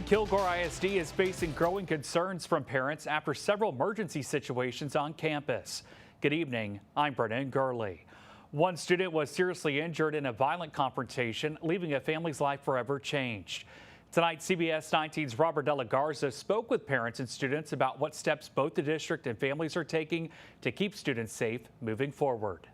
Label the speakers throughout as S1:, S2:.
S1: Kilgore ISD is facing growing concerns from parents after several emergency situations on campus. Good evening, I'm Brennan Gurley. One student was seriously injured in a violent confrontation, leaving a family's life forever changed. Tonight, CBS 19's Robert De La Garza spoke with parents and students about what steps both the district and families are taking to keep students safe moving forward.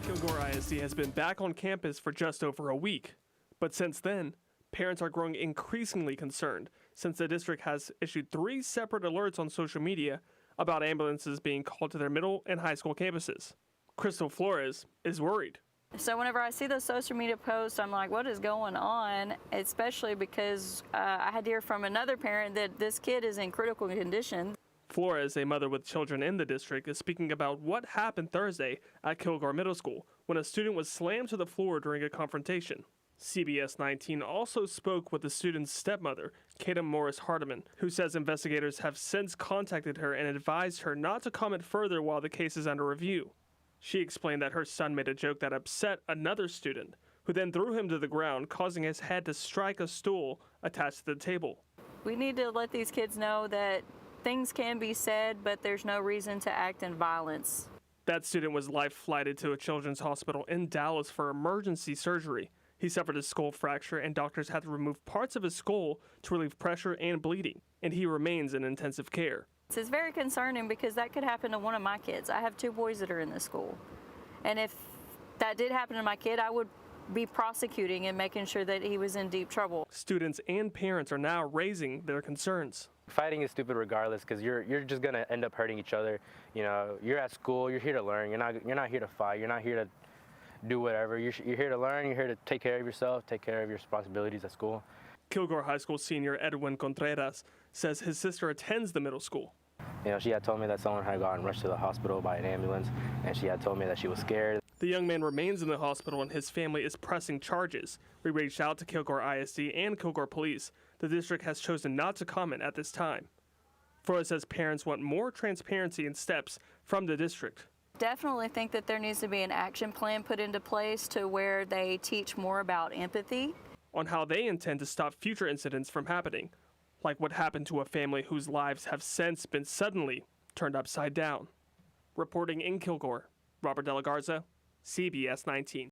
S2: Kilgore ISD has been back on campus for just over a week. But since then, parents are growing increasingly concerned since the district has issued 3 separate alerts on social media about ambulances being called to their middle and high school campuses. Crystal Flores is worried.
S3: So whenever I see those social media posts, I'm like, what is going on? Especially because I had to hear from another parent that this kid is in critical condition.
S2: Flores, a mother with children in the district, is speaking about what happened Thursday at Kilgore Middle School when a student was slammed to the floor during a confrontation. CBS 19 also spoke with the student's stepmother, Morris-Hardeman, who says investigators have since contacted her and advised her not to comment further while the case is under review. She explained that her son made a joke that upset another student, who then threw him to the ground, causing his head to strike a stool attached to the table.
S3: We need to let these kids know that things can be said, but there's no reason to act in violence.
S2: That student was life-flighted to a children's hospital in Dallas for emergency surgery. He suffered a skull fracture, and doctors had to remove parts of his skull to relieve pressure and bleeding, and he remains in intensive care.
S3: It's very concerning because that could happen to one of my kids. I have 2 boys that are in this school. And if that did happen to my kid, I would be prosecuting and making sure that he was in deep trouble.
S2: Students and parents are now raising their concerns.
S4: Fighting is stupid regardless because you're just going to end up hurting each other. You know, you're at school, you're here to learn. You're not here to fight. You're not here to do whatever. You're here to learn. You're here to take care of yourself, take care of your responsibilities at school.
S2: Kilgore High School senior Edwin Contreras says his sister attends the middle school.
S4: You know, she had told me that someone had gotten rushed to the hospital by an ambulance, and she had told me that she was scared.
S2: The young man remains in the hospital and his family is pressing charges. We reached out to Kilgore ISD and Kilgore Police. The district has chosen not to comment at this time. Flores says parents want more transparency and steps from the district.
S3: Definitely think that there needs to be an action plan put into place to where they teach more about empathy.
S2: On how they intend to stop future incidents from happening, like what happened to a family whose lives have since been suddenly turned upside down. Reporting in Kilgore, Robert De La Garza, CBS 19.